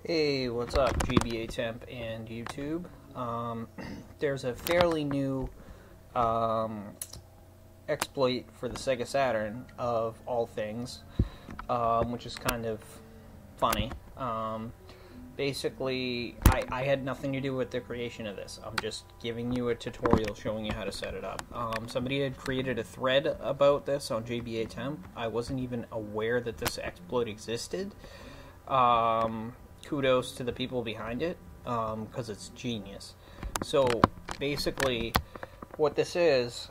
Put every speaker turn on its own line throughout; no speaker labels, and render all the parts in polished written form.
Hey, what's up, GBA Temp and YouTube? There's a fairly new exploit for the Sega Saturn, of all things, which is kind of funny. Basically, I had nothing to do with the creation of this. I'm just giving you a tutorial showing you how to set it up. Somebody had created a thread about this on GBA Temp. I wasn't even aware that this exploit existed. Kudos to the people behind it, because it's genius. So basically what this is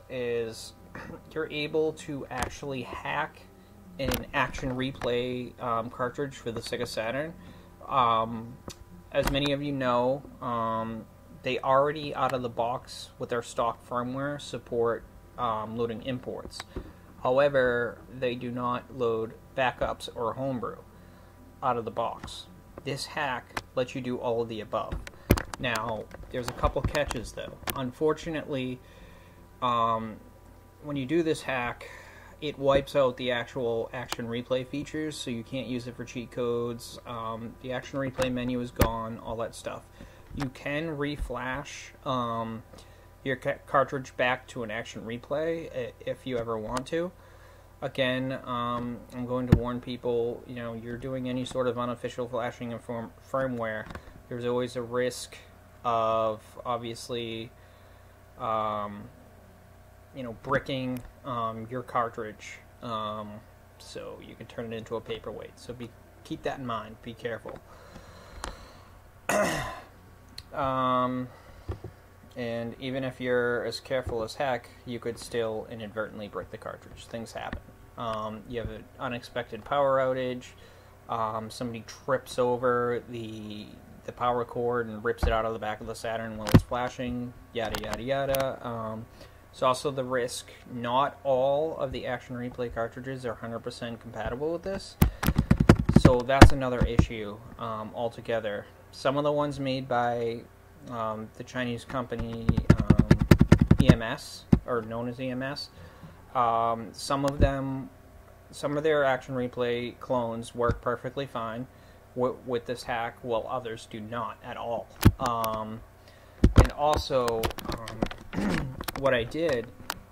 you're able to actually hack an action replay cartridge for the Sega Saturn. As many of you know, they already out of the box with their stock firmware support loading imports. However, they do not load backups or homebrew out of the box. This hack lets you do all of the above. Now, there's a couple catches though. Unfortunately, when you do this hack, it wipes out the actual action replay features, so you can't use it for cheat codes. The action replay menu is gone, all that stuff. You can reflash your cartridge back to an action replay if you ever want to. Again, I'm going to warn people, you're doing any sort of unofficial flashing of firmware, there's always a risk of, obviously, bricking your cartridge, so you can turn it into a paperweight. So keep that in mind. Be careful. And even if you're as careful as heck, you could still inadvertently brick the cartridge. Things happen. You have an unexpected power outage. Somebody trips over the power cord and rips it out of the back of the Saturn while it's flashing. Yada yada yada. There's also the risk. Not all of the action replay cartridges are 100% compatible with this, so that's another issue altogether. Some of the ones made by the Chinese company EMS, or known as EMS, some of their action replay clones work perfectly fine with this hack, while others do not at all. And also, what I did,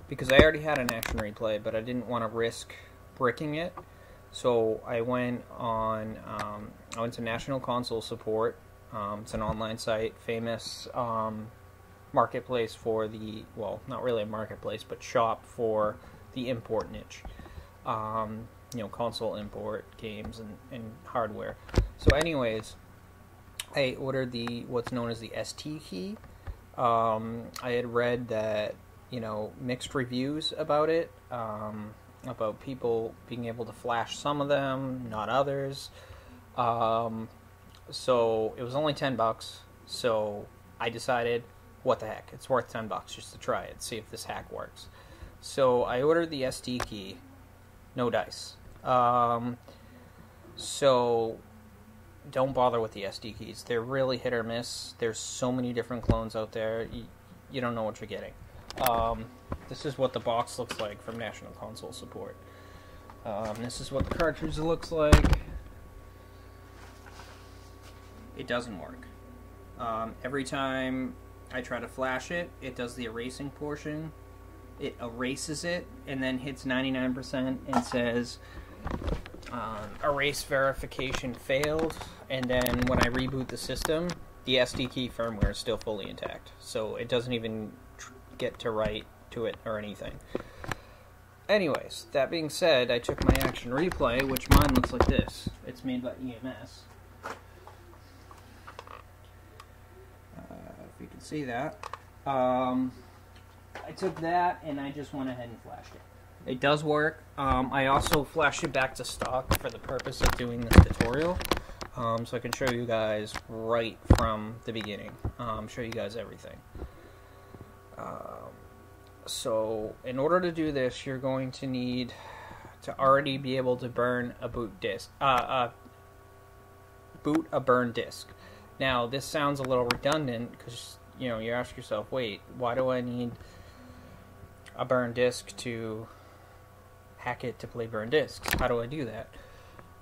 because I already had an action replay, but I didn't want to risk bricking it, so I went to National Console Support. It's an online site, famous marketplace for the, well, not really a marketplace, but shop for the import niche. Console import, games, and hardware. So anyways, I ordered what's known as the ST key. I had read that, mixed reviews about it, about people being able to flash some of them, not others. So it was only $10, so I decided, what the heck, it's worth $10 just to try it, see if this hack works. So I ordered the SD key, no dice. So don't bother with the SD keys. They're really hit or miss. There's so many different clones out there, you don't know what you're getting. This is what the box looks like from National Console Support. This is what the cartridge looks like. It doesn't work. Every time I try to flash it, it does the erasing portion. It erases it and then hits 99% and says erase verification failed. And then when I reboot the system, the SD key firmware is still fully intact. So it doesn't even get to write to it or anything. Anyways, that being said, I took my action replay, which mine looks like this. It's made by EMS. If you can see that. I took that and I just went ahead and flashed it. It does work. I also flashed it back to stock for the purpose of doing this tutorial, so I can show you guys right from the beginning, show you guys everything. So in order to do this, you're going to need to already be able to burn a boot disk, boot a burn disk. Now this sounds a little redundant because you ask yourself, wait, why do I need a burn disk to hack it to play burn disks? How do I do that?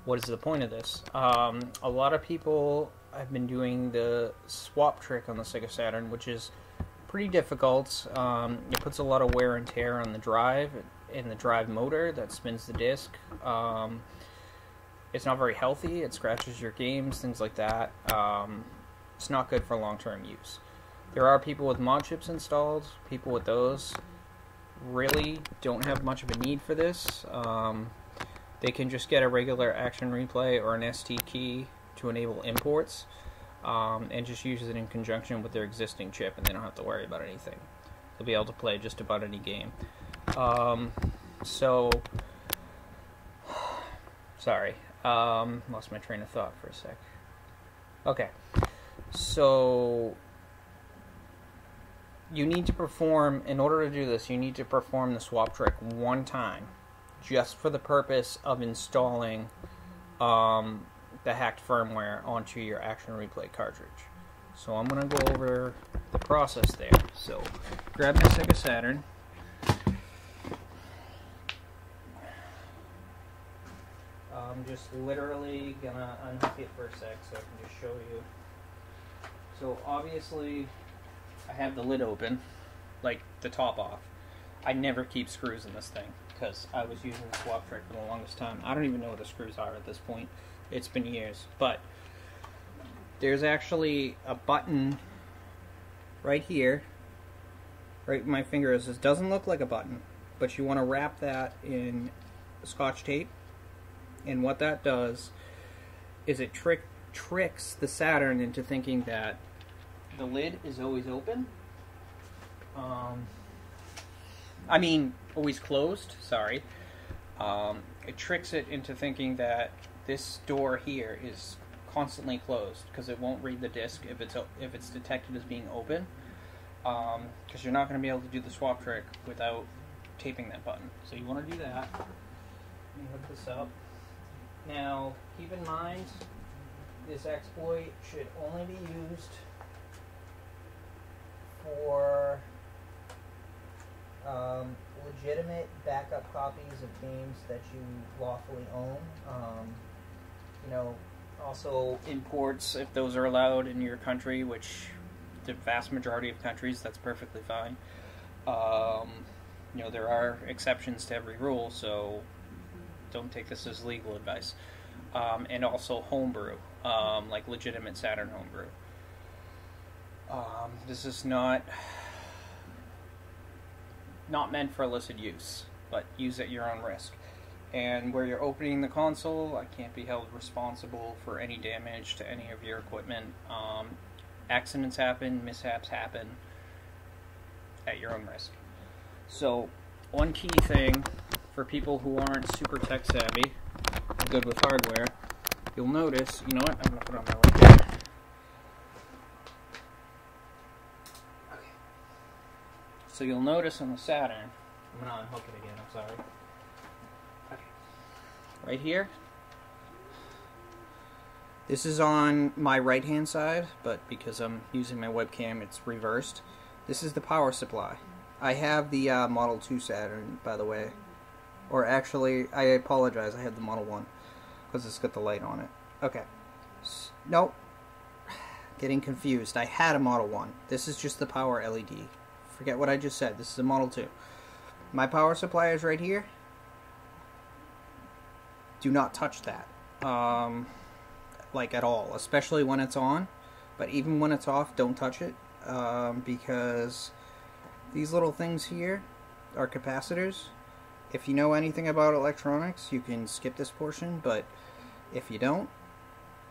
what is the point of this? A lot of people have been doing the swap trick on the Sega Saturn, which is pretty difficult. It puts a lot of wear and tear on the drive and the drive motor that spins the disc. It's not very healthy. It scratches your games, things like that. It's not good for long-term use. There are people with mod chips installed. People with those really don't have much of a need for this. They can just get a regular Action Replay or an ST key to enable imports, and just use it in conjunction with their existing chip, and they don't have to worry about anything. They'll be able to play just about any game. Sorry, lost my train of thought for a sec. Okay, so you need to perform, in order to do this, you need to perform the swap trick one time, just for the purpose of installing the hacked firmware onto your Action Replay cartridge. So I'm going to go over the process there. So grab my Sega Saturn. I'm just literally going to unhook it for a sec so I can just show you. So obviously I have the lid open, like the top off. I never keep screws in this thing because I was using the swap trick for the longest time. I don't even know what the screws are at this point. It's been years. But there's actually a button right here, right where my finger is. This doesn't look like a button, but you want to wrap that in Scotch tape. And what that does is it tricks the Saturn into thinking that the lid is always open. I mean, always closed, sorry. It tricks it into thinking that this door here is constantly closed because it won't read the disc if it's detected as being open. Because you're not going to be able to do the swap trick without taping that button. So you want to do that. Let me hook this up. Now, keep in mind, this exploit should only be used for legitimate backup copies of games that you lawfully own. You know, also imports, if those are allowed in your country, which the vast majority of countries, that's perfectly fine. You know, there are exceptions to every rule, so don't take this as legal advice. And also homebrew, like legitimate Saturn homebrew. This is not meant for illicit use, but use at your own risk. And where you're opening the console, I can't be held responsible for any damage to any of your equipment. Accidents happen, mishaps happen, at your own risk. So, one key thing for people who aren't super tech savvy, or good with hardware, you'll notice, you know what, I'm going to put it on my webcam. Okay. So you'll notice on the Saturn, I'm going to unhook it again, I'm sorry. Okay. Right here, this is on my right hand side, but because I'm using my webcam, it's reversed. This is the power supply. I have the Model 2 Saturn, by the way. Or actually, I apologize, I have the Model 1, because it's got the light on it. Okay. Nope. Getting confused. I had a Model 1. This is just the power LED. Forget what I just said. This is a Model 2. My power supply is right here. Do not touch that. Like at all. Especially when it's on. But even when it's off, don't touch it. Because these little things here are capacitors. If you know anything about electronics, you can skip this portion, but if you don't,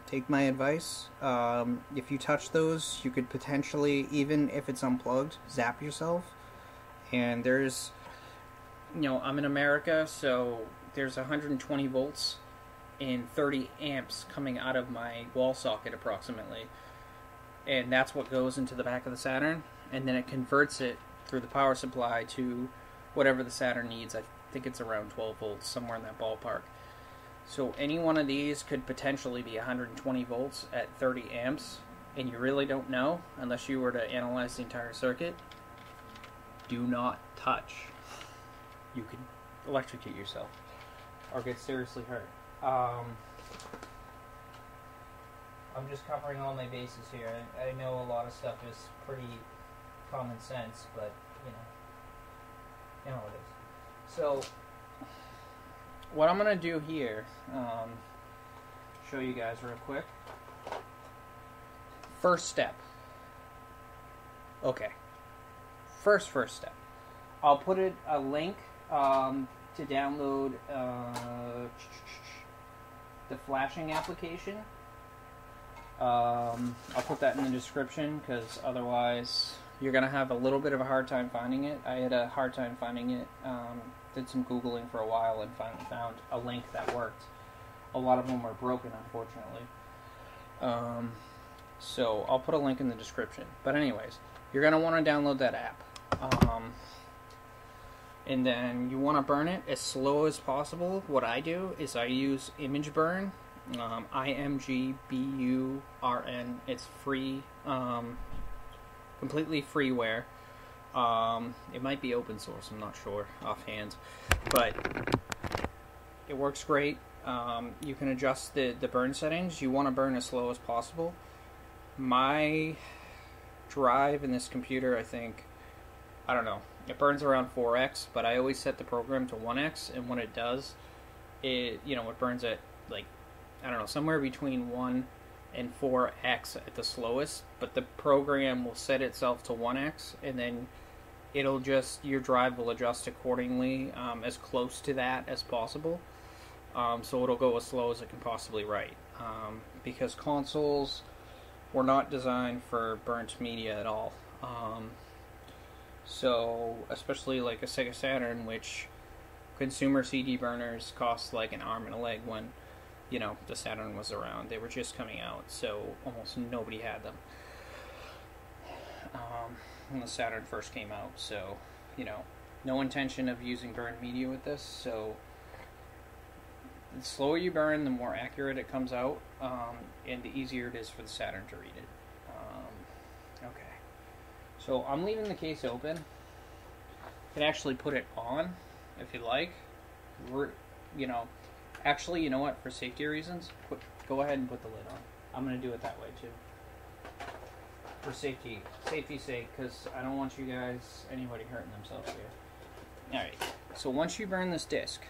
take my advice. If you touch those, you could potentially, even if it's unplugged, zap yourself. And there's, you know, I'm in America, so there's 120 volts and 30 amps coming out of my wall socket approximately. And that's what goes into the back of the Saturn, and then it converts it through the power supply to whatever the Saturn needs. I think it's around 12 volts, somewhere in that ballpark. So any one of these could potentially be 120 volts at 30 amps, and you really don't know unless you were to analyze the entire circuit. Do not touch. You could electrocute yourself or get seriously hurt. I'm just covering all my bases here. I know a lot of stuff is pretty common sense, but you know it is. So what I'm gonna do here, show you guys real quick. First step. Okay. First step. I'll put a link to download the flashing application. I'll put that in the description because otherwise you're going to have a little bit of a hard time finding it. I had a hard time finding it. Did some Googling for a while and finally found a link that worked. A lot of them were broken, unfortunately. So I'll put a link in the description. But anyways, you're going to want to download that app. And then you want to burn it as slow as possible. What I do is I use image burn. IMGBURN. It's free, completely freeware. It might be open source, I'm not sure offhand, but it works great. You can adjust the burn settings. You want to burn as slow as possible. My drive in this computer, I don't know, it burns around 4x, but I always set the program to 1x, and when it does, it burns at, like, I don't know, somewhere between 1 and 4x at the slowest, but the program will set itself to 1x, and then your drive will adjust accordingly, as close to that as possible. So it'll go as slow as it can possibly write, because consoles were not designed for burnt media at all. So especially like a Sega Saturn, which consumer CD burners cost like an arm and a leg when the Saturn was around. They were just coming out, so almost nobody had them when the Saturn first came out. So no intention of using burned media with this. So the slower you burn, the more accurate it comes out, and the easier it is for the Saturn to read it. Okay, so I'm leaving the case open. You can actually put it on if you like. Actually, you know what? For safety reasons, go ahead and put the lid on. I'm going to do it that way too, for safety's sake, because I don't want anybody hurting themselves here. All right. So once you burn this disc,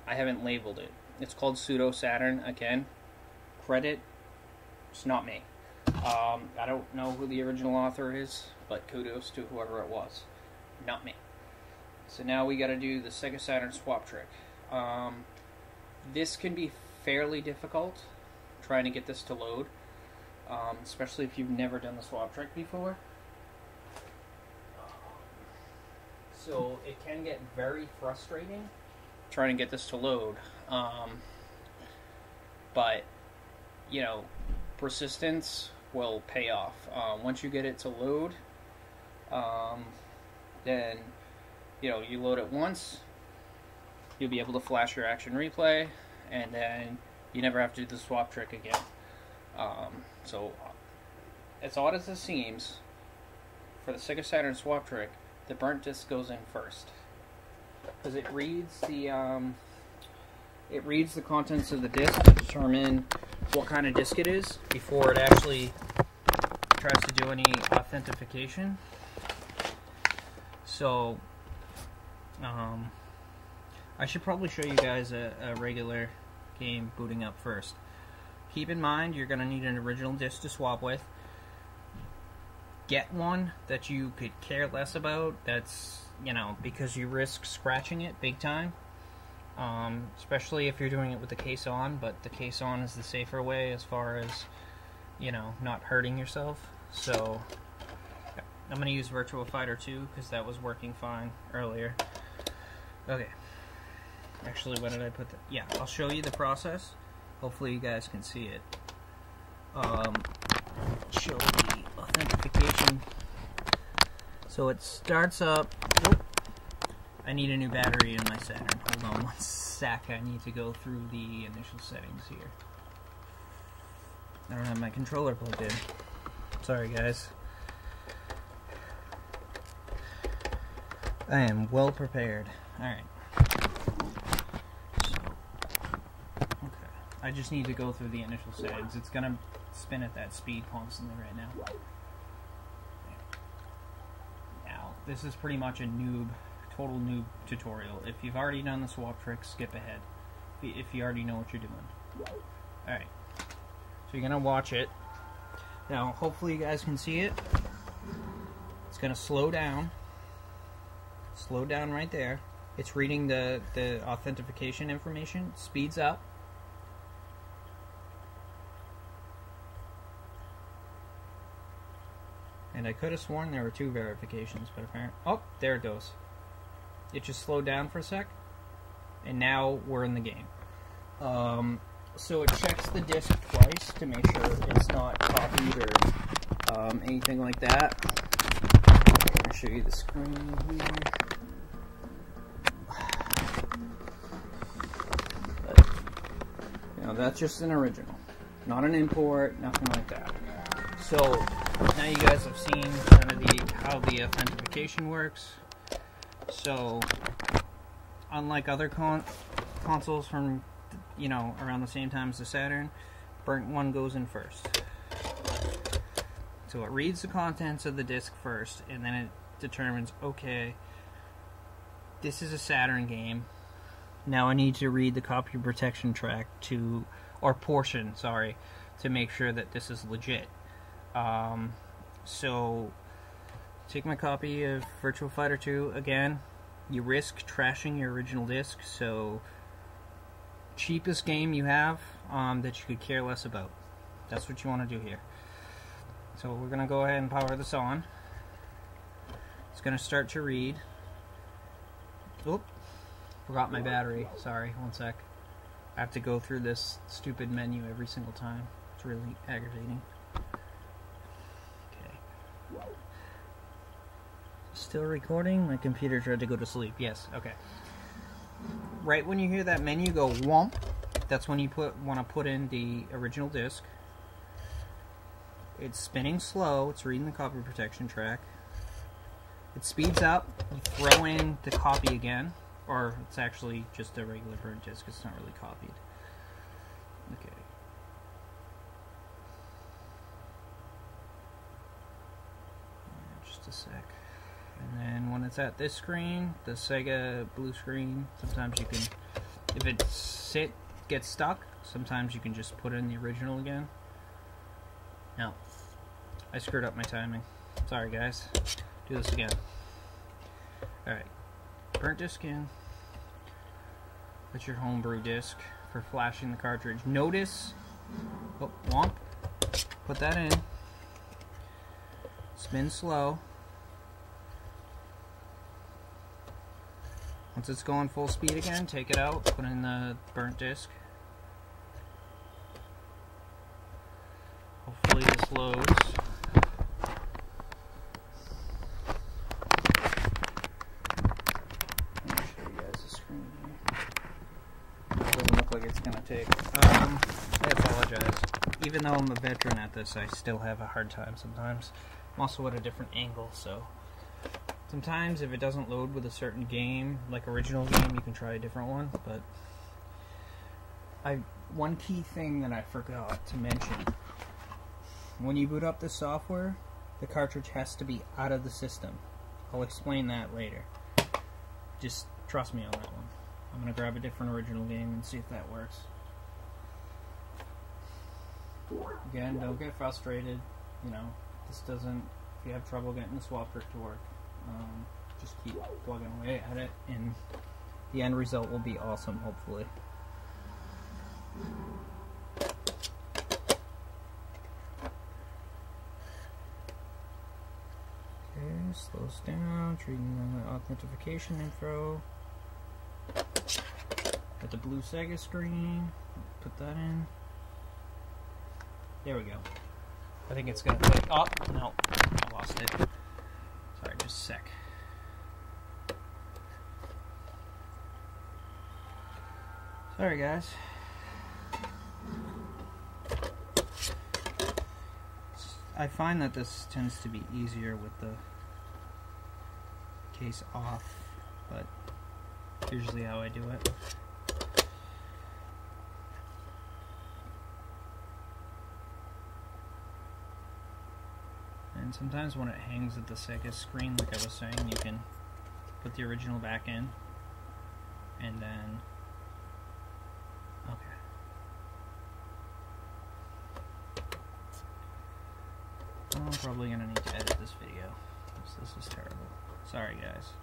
I haven't labeled it. It's called Pseudo Saturn. Again, credit, it's not me. I don't know who the original author is, but kudos to whoever it was. Not me. So now we got to do the Sega Saturn swap trick. This can be fairly difficult, trying to get this to load, especially if you've never done the swap trick before. So it can get very frustrating trying to get this to load, but persistence will pay off. Once you get it to load, then you load it once, you'll be able to flash your action replay, and then you never have to do the swap trick again. So as odd as this seems, for the Sega Saturn swap trick, the burnt disc goes in first, because it reads the contents of the disc to determine what kind of disc it is before it actually tries to do any authentication. So I should probably show you guys a regular game booting up first. Keep in mind, you're going to need an original disc to swap with. Get one that you could care less about, that's, because you risk scratching it big time. Especially if you're doing it with the case on, but the case on is the safer way as far as, not hurting yourself. So I'm going to use Virtua Fighter 2 because that was working fine earlier. Okay. Actually, when did I put that? Yeah, I'll show you the process. Hopefully you guys can see it. Show the authentication. So it starts up. Whoop. I need a new battery in my Saturn. Hold on one sec. I need to go through the initial settings here. I don't have my controller plugged in. Sorry, guys. I am well prepared. Alright. So, okay. I just need to go through the initial settings. It's gonna spin at that speed constantly right now. Now, this is pretty much a total noob tutorial. If you've already done the swap trick, skip ahead. If you already know what you're doing. Alright. So you're gonna watch it. Now, hopefully you guys can see it. It's gonna slow down. Slow down right there. It's reading the authentication information. Speeds up. And I could have sworn there were 2 verifications, but apparently... Oh, there it goes. It just slowed down for a sec. And now we're in the game. So it checks the disk twice to make sure it's not copied or anything like that. I'll show you the screen here. But, you know, that's just an original. Not an import, nothing like that. So, now you guys have seen kind of how the authentication works. So, unlike other consoles from, you know, around the same time as the Saturn, burnt one goes in first. So it reads the contents of the disc first, and then it determines, okay, this is a Saturn game. Now I need to read the copy protection track portion, to make sure that this is legit. So, take my copy of Virtua Fighter 2 again. You risk trashing your original disc, so cheapest game you have that you could care less about. That's what you want to do here. So we're going to go ahead and power this on. It's going to start to read. Oop, forgot my battery. Sorry, one sec. I have to go through this stupid menu every single time. It's really aggravating. Okay. Still recording? My computer tried to go to sleep. Yes, okay. Right when you hear that menu go whomp, that's when you want to put in the original disc. It's spinning slow. It's reading the copy protection track. It speeds up. You throw in the copy again, or it's actually just a regular burnt disc. It's not really copied. Okay. Just a sec. And then when it's at this screen, the Sega blue screen, sometimes you can, if it gets stuck, sometimes you can just put in the original again. Now, I screwed up my timing. Sorry guys. Do this again. Alright. Burnt disc in. That's your homebrew disc for flashing the cartridge. Notice, oh, womp. Put that in. Spin slow. Once it's going full speed again, take it out, put in the burnt disc. Hopefully this loads. Let me show you guys the screen here. Doesn't look like it's gonna take. I apologize. Even though I'm a veteran at this, I still have a hard time sometimes. I'm also at a different angle, so sometimes if it doesn't load with a certain game, like original game, you can try a different one. But one key thing that I forgot to mention: when you boot up the software, the cartridge has to be out of the system. I'll explain that later. Just trust me on that one. I'm gonna grab a different original game and see if that works. Again, don't get frustrated. You know, this doesn't. If you have trouble getting the swap trick to work, just keep plugging away at it, and the end result will be awesome, hopefully. Okay, slows down, treating the authentication info. Got the blue Sega screen. Put that in. There we go. I think it's gonna take. Oh no, I lost it. Sorry, just a sec. Sorry, guys. I find that this tends to be easier with the case off, but usually how I do it. And sometimes when it hangs at the Sega screen, like I was saying, you can put the original back in, and then, okay. I'm probably going to need to edit this video, because this is terrible. Sorry, guys.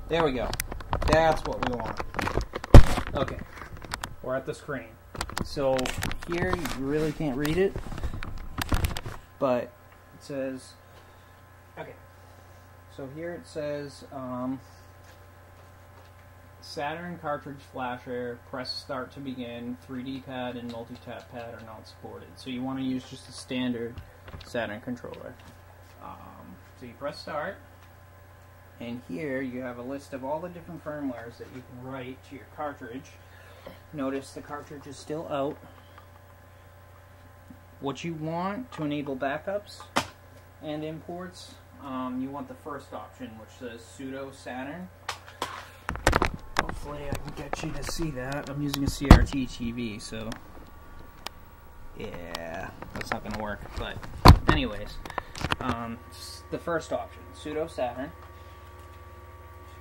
There we go. That's what we want. Okay. We're at the screen. So here you really can't read it, but it says, okay. So here it says, Saturn cartridge flasher, press start to begin, 3D pad and multi-tap pad are not supported. So you want to use just a standard Saturn controller. So you press start. And here you have a list of all the different firmwares that you can write to your cartridge. Notice the cartridge is still out. What you want to enable backups and imports, you want the first option, which says Pseudo Saturn. Hopefully I can get you to see that. I'm using a CRT TV, so yeah, that's not going to work. But anyways, the first option, Pseudo Saturn.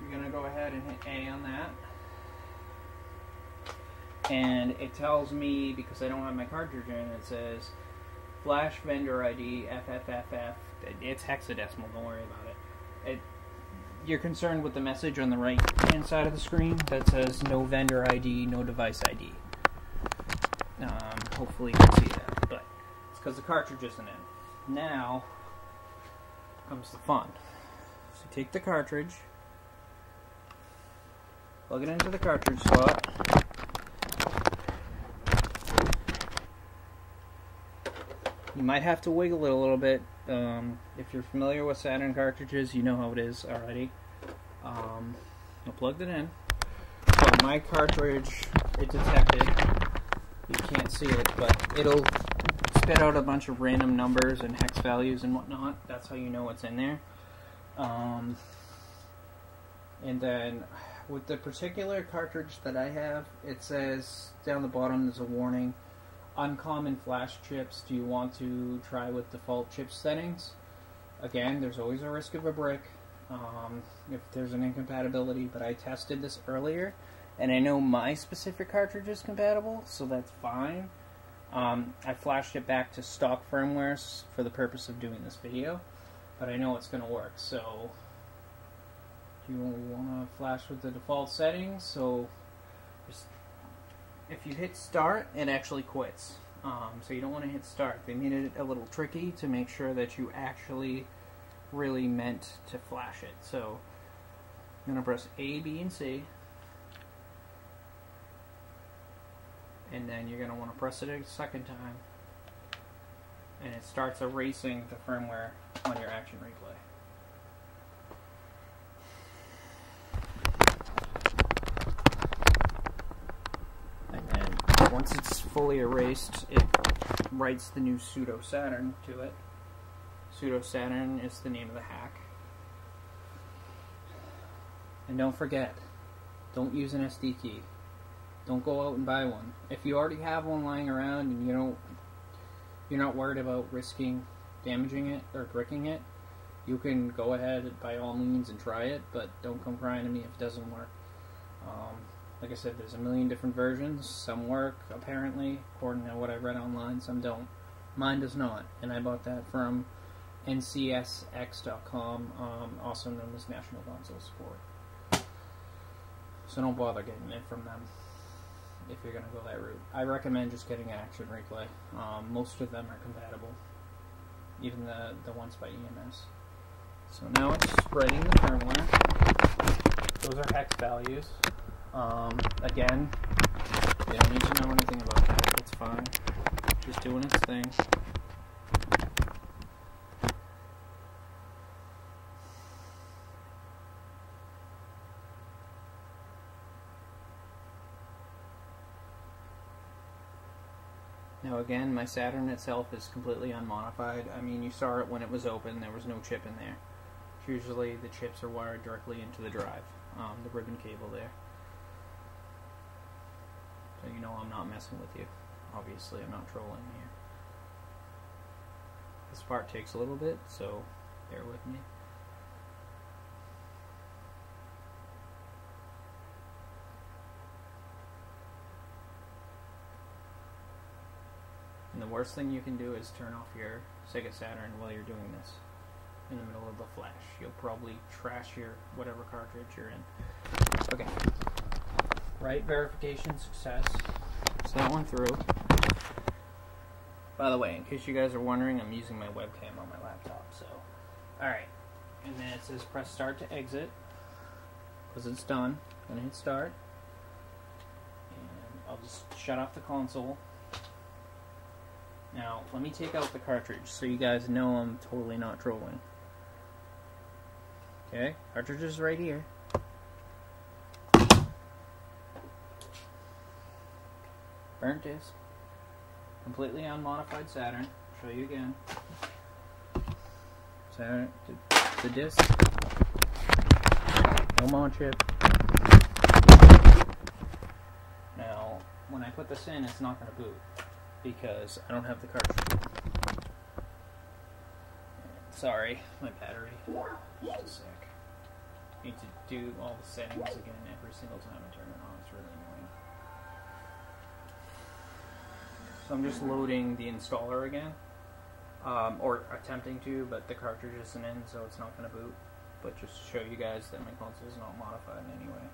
You're going to go ahead and hit A on that. And it tells me, because I don't have my cartridge in, it says flash vendor ID FFFF. It's hexadecimal, don't worry about it. You're concerned with the message on the right hand side of the screen that says no vendor ID, no device ID. Hopefully you can see that, but it's because the cartridge isn't in. Now comes the fun. So take the cartridge, plug it into the cartridge slot. You might have to wiggle it a little bit. If you're familiar with Saturn cartridges, you know how it is already. I plugged it in. So my cartridge, it detected. You can't see it, but it'll spit out a bunch of random numbers and hex values and whatnot. That's how you know what's in there. And then with the particular cartridge that I have, it says down the bottom there's a warning. Uncommon flash chips, do you want to try with default chip settings? Again, there's always a risk of a brick if there's an incompatibility, but I tested this earlier and I know my specific cartridge is compatible, so that's fine. I flashed it back to stock firmware for the purpose of doing this video, but I know it's going to work. So you want to flash with the default settings, so just, if you hit start, it actually quits. So you don't want to hit start. They made it a little tricky to make sure that you actually really meant to flash it. So I'm going to press A, B, and C. And then you're going to want to press it a second time. And it starts erasing the firmware on your action replay. Once it's fully erased, it writes the new Pseudo Saturn to it. Pseudo Saturn is the name of the hack. And don't forget, don't use an SD key. Don't go out and buy one. If you already have one lying around and you're not worried about risking damaging it or bricking it, you can go ahead by all means and try it, but don't come crying to me if it doesn't work. Like I said, there's a million different versions. Some work, apparently, according to what I read online. Some don't. Mine does not. And I bought that from ncsx.com, also known as National Console Support. So don't bother getting it from them if you're going to go that route. I recommend just getting Action Replay. Most of them are compatible, even the ones by EMS. So now it's writing the firmware. Those are hex values. Again, you don't need to know anything about that. It's fine. Just doing its thing. Now again, my Saturn itself is completely unmodified. I mean, you saw it when it was open, there was no chip in there. Usually the chips are wired directly into the drive, the ribbon cable there. So you know I'm not messing with you. Obviously, I'm not trolling here. This part takes a little bit, so bear with me. And the worst thing you can do is turn off your Sega Saturn while you're doing this in the middle of the flash. You'll probably trash your whatever cartridge you're in. Okay. Right, verification success. So that went through. By the way, in case you guys are wondering, I'm using my webcam on my laptop, so. Alright. And then it says press start to exit. Because it's done. I'm gonna hit start. And I'll just shut off the console. Now, let me take out the cartridge so you guys know I'm totally not trolling. Okay, cartridge is right here. Burnt disc. Completely unmodified Saturn. Show you again. Saturn, the disc. No mod chip. Now, when I put this in, it's not going to boot because I don't have the cartridge. Sorry, my battery. Just a sec. Need to do all the settings again every single time I turn it on. It's really annoying. So I'm just loading the installer again, or attempting to, but the cartridge isn't in, so it's not going to boot. But just to show you guys that my console is not modified in any way,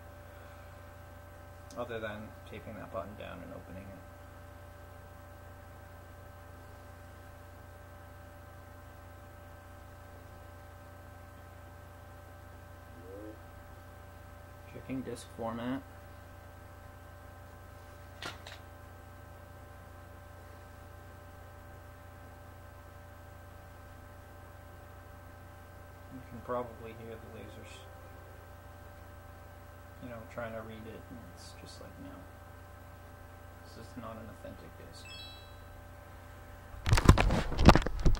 other than taping that button down and opening it. Checking disk format. You can probably hear the lasers, you know, trying to read it, and it's just like, no, this is not an authentic disc.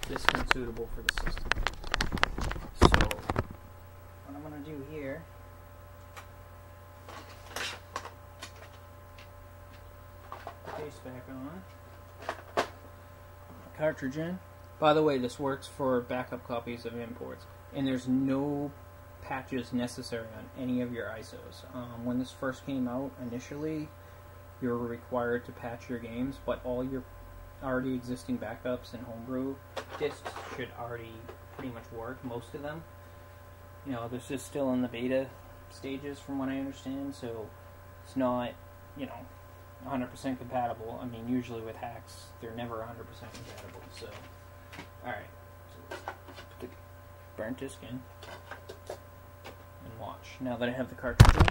Disc unsuitable for the system. So, what I'm going to do here, case back on, cartridge in. By the way, this works for backup copies of imports, and there's no patches necessary on any of your ISOs. When this first came out, initially, you were required to patch your games, but all your already existing backups and homebrew discs should already pretty much work, most of them. You know, this is still in the beta stages from what I understand, so it's not, you know, 100% compatible. I mean, usually with hacks, they're never 100% compatible, so. Alright, so let's put the burnt disc in and watch. Now that I have the cartridge in,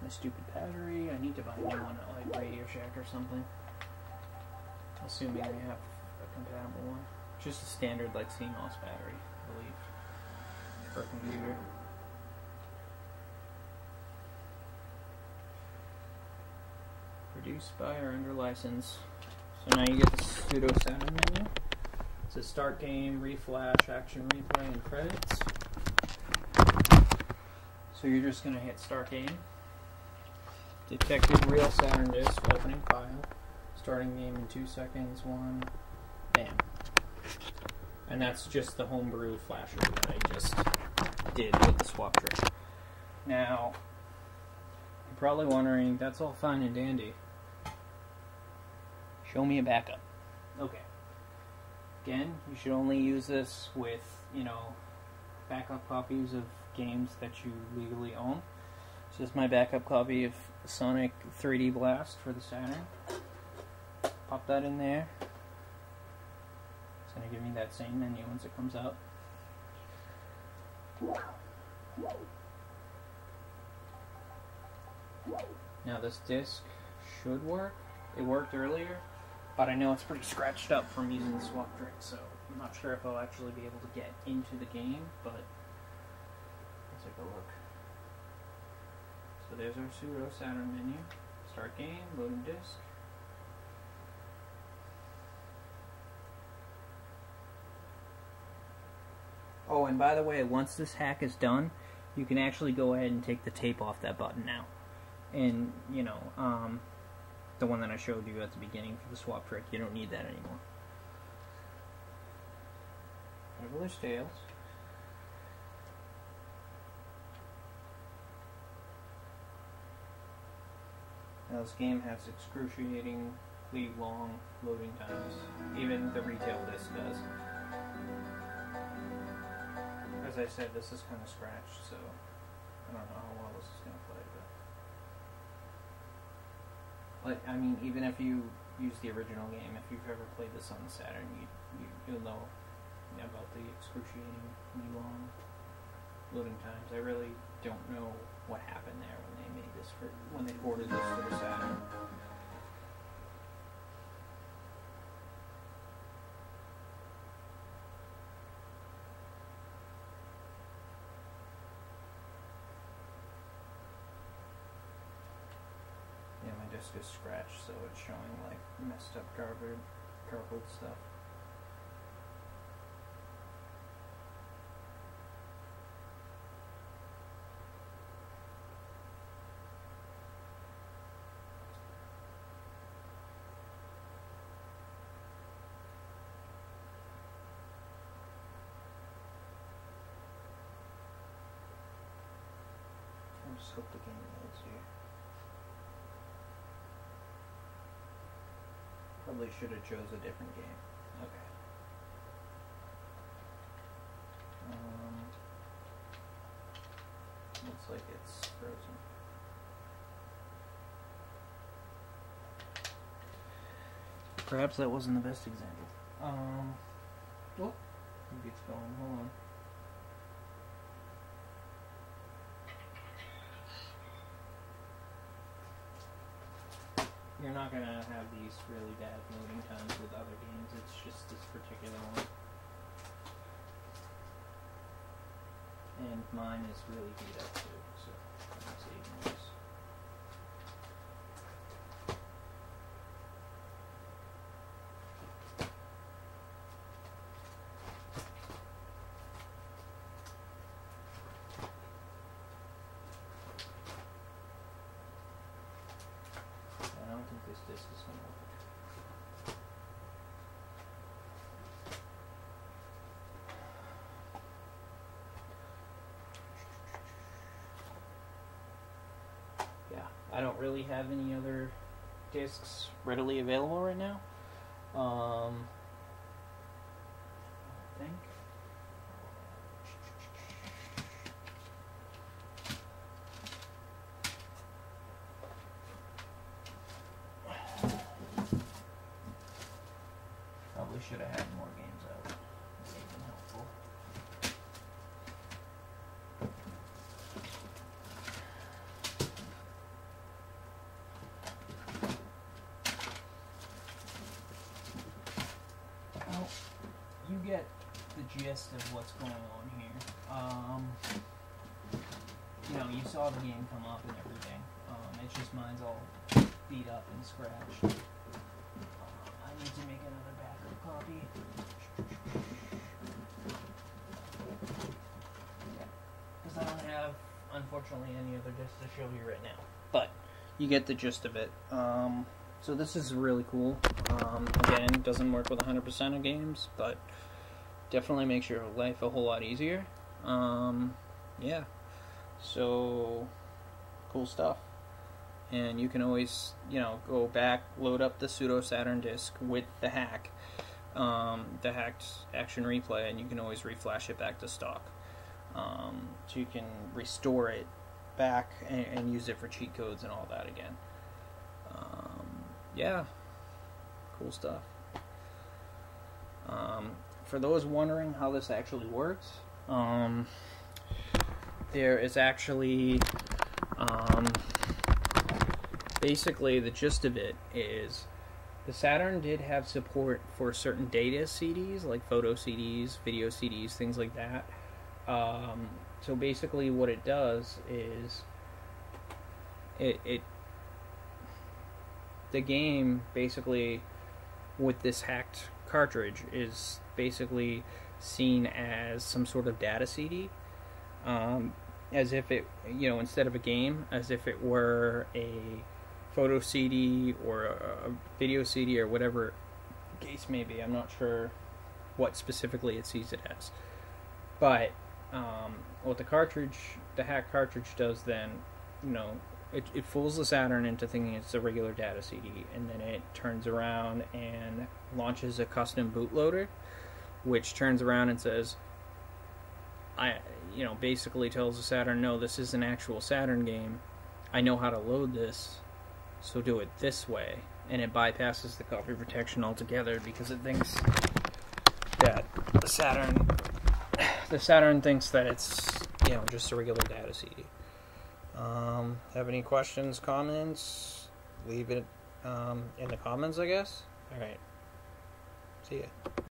my stupid battery. I need to buy a new one at like Radio Shack or something, assuming I have a compatible one. Just a standard like CMOS battery, I believe, for a computer. Produced by or under license. So now you get the Pseudo Saturn menu. It says start game, reflash, action replay, and credits. So you're just going to hit start game. Detected real Saturn disk, opening file. Starting game in 2 seconds, 1, bam. And that's just the homebrew flasher that I just did with the swap tray. Now, you're probably wondering, that's all fine and dandy. Show me a backup. Okay. Again, you should only use this with, you know, backup copies of games that you legally own. This is my backup copy of Sonic 3D Blast for the Saturn. Pop that in there. It's going to give me that same menu once it comes out. Now this disc should work. It worked earlier, but I know it's pretty scratched up from using the swap tray, so I'm not sure if I'll actually be able to get into the game, but take a look. So there's our Pseudo Saturn menu. Start game, loading disk. Oh, and by the way, once this hack is done, you can actually go ahead and take the tape off that button now. And, you know, the one that I showed you at the beginning for the swap trick, you don't need that anymore. Traveler's Tales. Now this game has excruciatingly long loading times. Even the retail disc does. As I said, this is kind of scratched, so I don't know how well this is going to play. But I mean, even if you use the original game, if you've ever played this on the Saturn, you'll know about the excruciatingly long loading times. I really don't know what happened there when they made this when they ported this to the Saturn. Yeah, my disc is scratched, so it's showing like messed up garbled stuff. I just hope the game loads here. Probably should have chose a different game. Okay. Looks like it's frozen. Perhaps that wasn't the best example. Oh, maybe it's going. Hold on. You're not going to have these really bad loading times with other games, it's just this particular one. And mine is really beat up too, so I'm saving this. I don't think this disc is going to work. Yeah, I don't really have any other discs readily available right now. I think. Probably should have had more games out. That would have been helpful. Well, you get the gist of what's going on here. You know, you saw the game come up and everything. It's just mine's all beat up and scratched. I need to make another backup copy. Because I don't have, unfortunately, any other discs to show you right now. But you get the gist of it. So this is really cool. Again, it doesn't work with 100% of games, but definitely makes your life a whole lot easier. Yeah. So, cool stuff. And you can always, you know, go back, load up the Pseudo Saturn disc with the hack, the hacked action replay, and you can always reflash it back to stock. So you can restore it back and use it for cheat codes and all that again. Yeah, cool stuff. For those wondering how this actually works, there is actually, basically the gist of it is the Saturn did have support for certain data CDs, like photo CDs, video CDs, things like that. So basically what it does is the game basically with this hacked cartridge is basically seen as some sort of data CD, as if it, instead of a game, as if it were a photo CD or a video CD or whatever the case may be. I'm not sure what specifically it sees it as. But what the hack cartridge does then, it fools the Saturn into thinking it's a regular data CD, and then it turns around and launches a custom bootloader, which turns around and says, basically tells the Saturn, no, this is an actual Saturn game. I know how to load this, so do it this way. And it bypasses the copy protection altogether because it thinks that the Saturn thinks that it's, just a regular data CD. Have any questions, comments? Leave it in the comments, I guess. Alright. See ya.